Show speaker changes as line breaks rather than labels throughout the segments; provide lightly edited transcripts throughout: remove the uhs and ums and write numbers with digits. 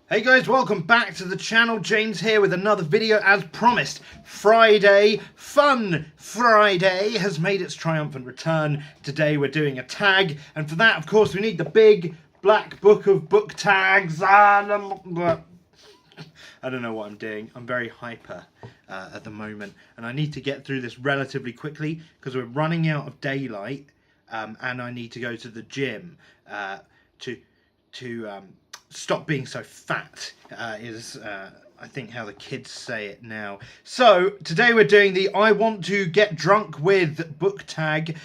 Hey guys, welcome back to the channel. James here with another video as promised. Friday, Fun Friday has made its triumphant return. Today we're doing a tag, and for that of course we need the big black book of book tags. I don't know what I'm doing. I'm very hyper at the moment, and I need to get through this relatively quickly because we're running out of daylight, and I need to go to the gym to stop being so fat, is I think how the kids say it now. So today we're doing the I Want to Get Drunk With book tag,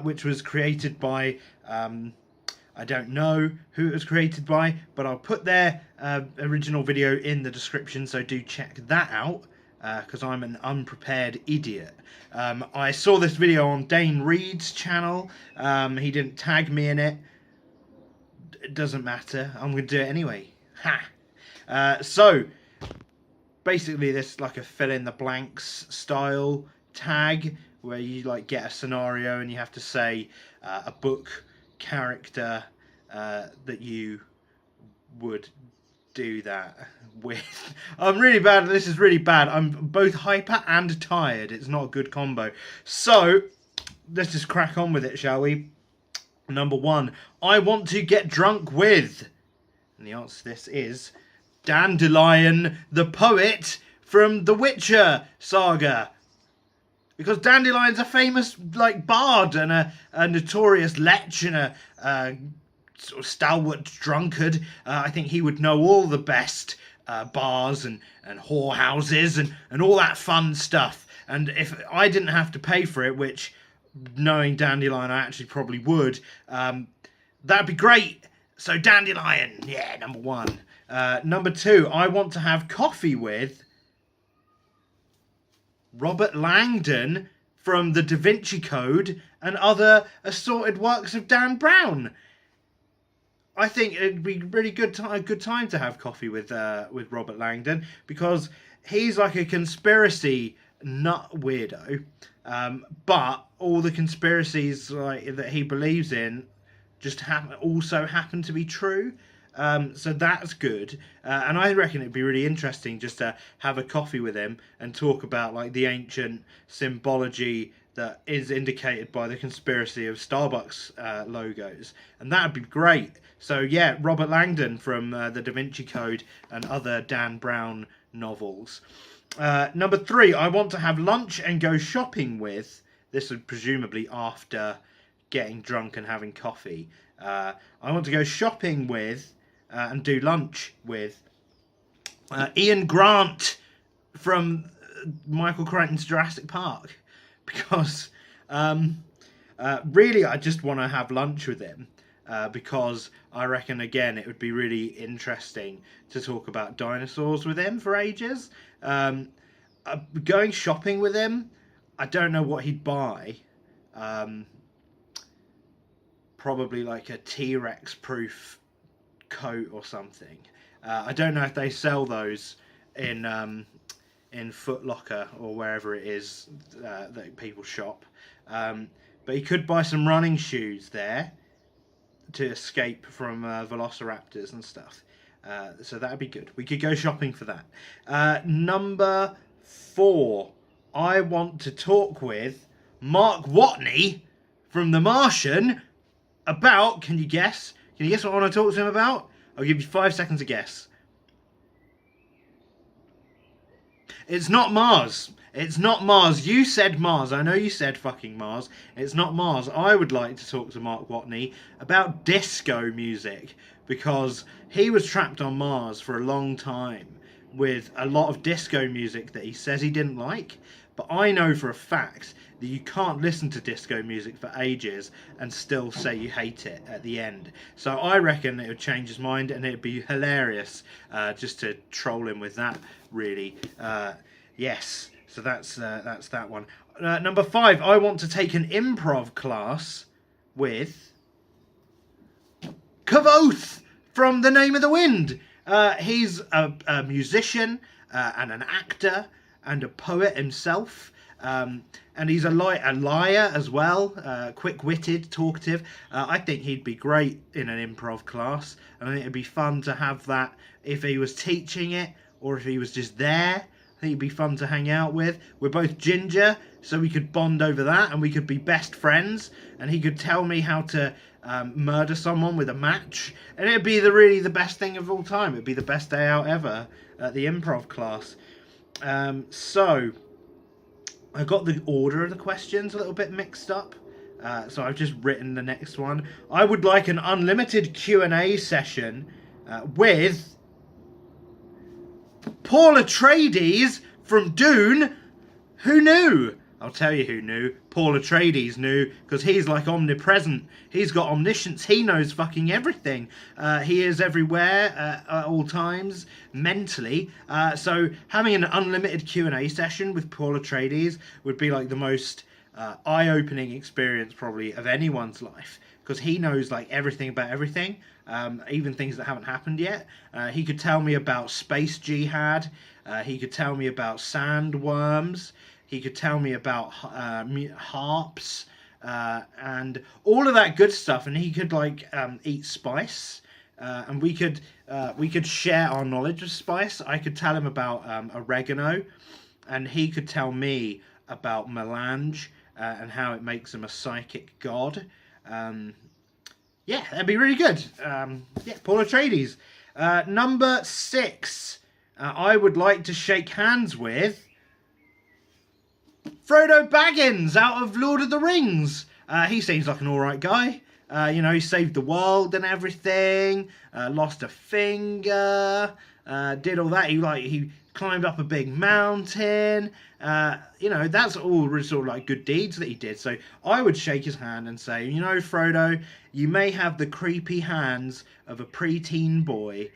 which was created by I don't know who it was created by, but I'll put their original video in the description, so do check that out, because I'm an unprepared idiot. I saw this video on Dane Reed's channel. He didn't tag me in it. It doesn't matter, I'm going to do it anyway. Ha! So basically this is like a fill in the blanks style tag where you like get a scenario and you have to say a book character that you would do that with. I'm really bad at this. Is really bad. I'm both hyper and tired. It's not a good combo. So let's just crack on with it, shall we? Number one, I want to get drunk with. And the answer to this is Dandelion the poet from the Witcher saga. Because Dandelion's a famous like bard and a notorious lech and a sort of stalwart drunkard. I think he would know all the best bars and whorehouses and all that fun stuff. And if I didn't have to pay for it, which knowing Dandelion I actually probably would, that'd be great. So Dandelion, yeah, number one. Number two, I want to have coffee with Robert Langdon from the Da Vinci Code and other assorted works of Dan Brown. I think it'd be really a good time to have coffee with Robert Langdon, because he's like a conspiracy nut weirdo, but all the conspiracies like that he believes in just also happen to be true. So that's good, and I reckon it'd be really interesting just to have a coffee with him and talk about like the ancient symbology that is indicated by the conspiracy of Starbucks logos, and that'd be great. So yeah, Robert Langdon from the Da Vinci Code and other Dan Brown novels. Number three, I want to have lunch and go shopping with. This is presumably after getting drunk and having coffee. I want to go shopping with and do lunch with Ian Grant from Michael Crichton's Jurassic Park, because really I just want to have lunch with him, because I reckon again it would be really interesting to talk about dinosaurs with him for ages. Going shopping with him, I don't know what he'd buy. Probably like a T-Rex proof coat or something. I don't know if they sell those in Foot Locker or wherever it is that people shop. But he could buy some running shoes there to escape from velociraptors and stuff. So that'd be good. We could go shopping for that. Number four, I want to talk with Mark Watney from The Martian about, can you guess? Can you guess what I want to talk to him about? I'll give you 5 seconds to guess. It's not Mars. It's not Mars. You said Mars. I know you said fucking Mars. It's not Mars. I would like to talk to Mark Watney about disco music, because he was trapped on Mars for a long time with a lot of disco music that he says he didn't like. But I know for a fact that you can't listen to disco music for ages and still say you hate it at the end. So I reckon it would change his mind, and it'd be hilarious just to troll him with that, really. Yes, so that's that one. Number five, I want to take an improv class with Kavoth from The Name of the Wind. He's a musician and an actor and a poet himself, And he's a liar as well, quick-witted, talkative. I think he'd be great in an improv class, and I think it'd be fun to have that if he was teaching it or if he was just there. I think he'd be fun to hang out with. We're both ginger, so we could bond over that, and we could be best friends, and he could tell me how to murder someone with a match, and it'd be really the best thing of all time. It'd be the best day out ever at the improv class. So I got the order of the questions a little bit mixed up, so I've just written the next one. I would like an unlimited Q&A session with Paul Atreides from Dune. Who knew? I'll tell you who knew. Paul Atreides knew, because he's like omnipresent. He's got omniscience. He knows fucking everything. He is everywhere at all times, mentally. So having an unlimited Q&A session with Paul Atreides would be like the most eye-opening experience probably of anyone's life, because he knows like everything about everything, even things that haven't happened yet. He could tell me about space jihad. He could tell me about sandworms. He could tell me about harps and all of that good stuff. And he could like eat spice, and we could share our knowledge of spice. I could tell him about oregano, and he could tell me about melange and how it makes him a psychic god. Yeah, that'd be really good. Yeah, Paul Atreides. Number 6, I would like to shake hands with Frodo Baggins out of Lord of the Rings. He seems like an alright guy. You know, he saved the world and everything. Lost a finger. Did all that. He climbed up a big mountain. You know, that's all sort of like good deeds that he did. So I would shake his hand and say, you know, Frodo, you may have the creepy hands of a preteen boy,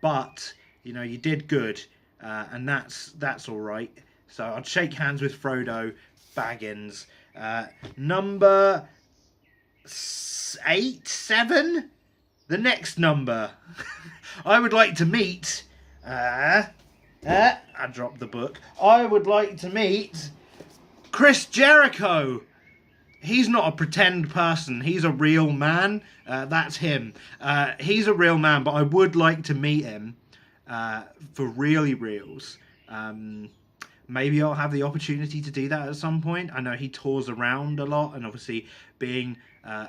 but you know, you did good, and that's all right. So I'd shake hands with Frodo Baggins. Number 7, the next number. I would like to meet. I dropped the book. I would like to meet Chris Jericho. He's not a pretend person. He's a real man. That's him. He's a real man, but I would like to meet him for really reals. Maybe I'll have the opportunity to do that at some point. I know he tours around a lot, and obviously being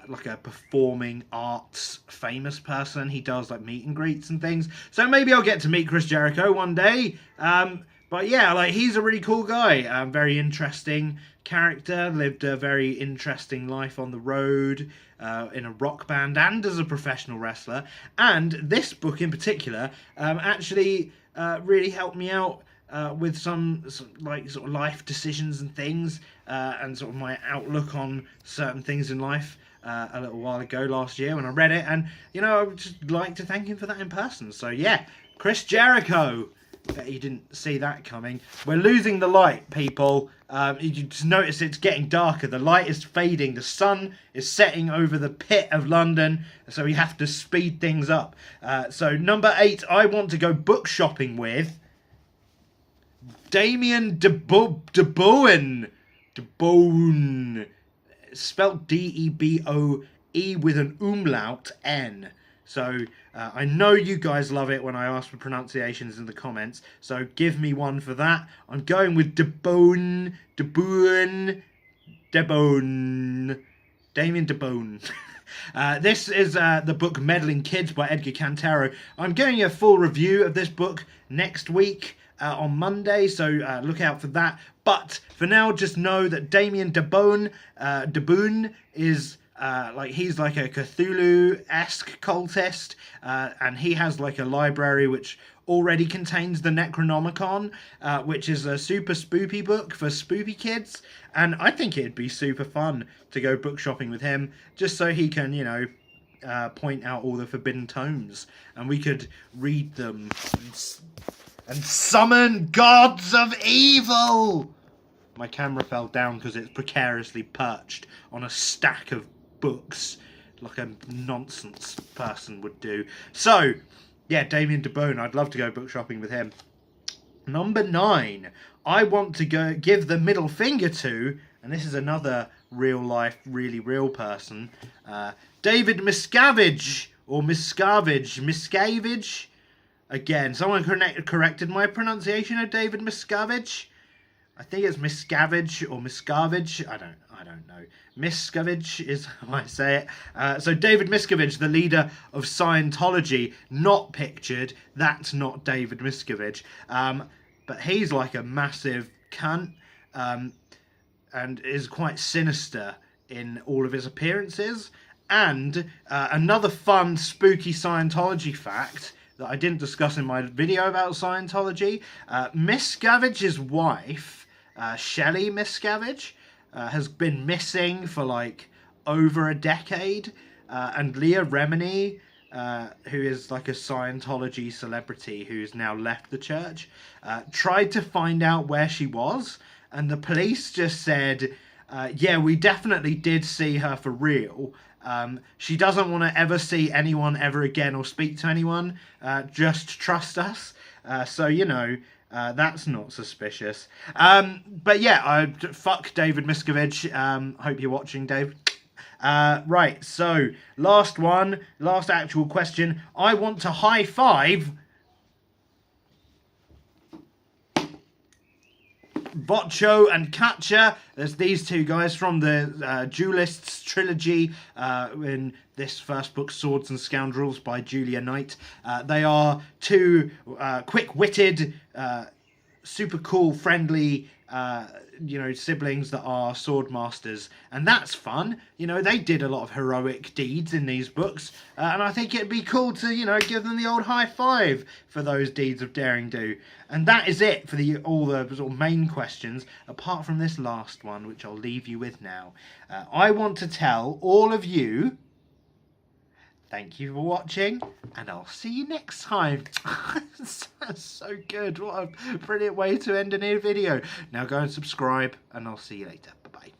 like a performing arts famous person, he does like meet and greets and things. So maybe I'll get to meet Chris Jericho one day. But yeah, like he's a really cool guy. Very interesting character. Lived a very interesting life on the road, in a rock band and as a professional wrestler. And this book in particular actually really helped me out with some like sort of life decisions and things, and sort of my outlook on certain things in life a little while ago last year when I read it. And you know, I would just like to thank him for that in person. So yeah, Chris Jericho. Bet you didn't see that coming. We're losing the light, people. You just notice it's getting darker. The light is fading. The sun is setting over the pit of London, so we have to speed things up. So number 8, I want to go book shopping with Damien DeBoen. DeBoen. Spelt D-E-B-O-E with an umlaut N. So I know you guys love it when I ask for pronunciations in the comments. So give me one for that. I'm going with DeBoen. Damien DeBoen. This is the book Meddling Kids by Edgar Cantero. I'm getting a full review of this book next week on Monday, so look out for that. But for now, just know that Damien DeBoen is like he's like a Cthulhu-esque cultist, and he has like a library which already contains the Necronomicon, which is a super spoopy book for spoopy kids. And I think it'd be super fun to go book shopping with him, just so he can, you know, point out all the forbidden tomes, and we could read them and summon gods of evil. My camera fell down because it's precariously perched on a stack of books like a nonsense person would do. So yeah, Damien DeBoen, I'd love to go book shopping with him. Number 9, I want to give the middle finger to, and this is another real life, really real person, David Miscavige, or Miscavige. Again, someone corrected my pronunciation of David Miscavige. I think it's Miscavige or Miscavige. I don't know. Miscavige is how I say it. So David Miscavige, the leader of Scientology, not pictured. That's not David Miscavige. But he's like a massive cunt, and is quite sinister in all of his appearances. And another fun, spooky Scientology fact that I didn't discuss in my video about Scientology. Miscavige's wife, Shelley Miscavige, has been missing for like over a decade. And Leah Remini, who is like a Scientology celebrity who's now left the church, tried to find out where she was. And the police just said, yeah, we definitely did see her for real. She doesn't want to ever see anyone ever again or speak to anyone. Just trust us. So, you know, that's not suspicious. But yeah, fuck David Miscavige. Hope you're watching, Dave. Right, so last one, last actual question. I want to high five Boccio and Katja. There's these two guys from the Duelists trilogy in this first book, Swords and Scoundrels by Julia Knight. They are two quick-witted, super cool, friendly, you know, siblings that are sword masters, and that's fun. You know, they did a lot of heroic deeds in these books, and I think it'd be cool to, you know, give them the old high five for those deeds of daring do. And that is it for all the sort of main questions, apart from this last one, which I'll leave you with now. I want to tell all of you, thank you for watching, and I'll see you next time. That's so good. What a brilliant way to end a new video. Now go and subscribe, and I'll see you later. Bye-bye.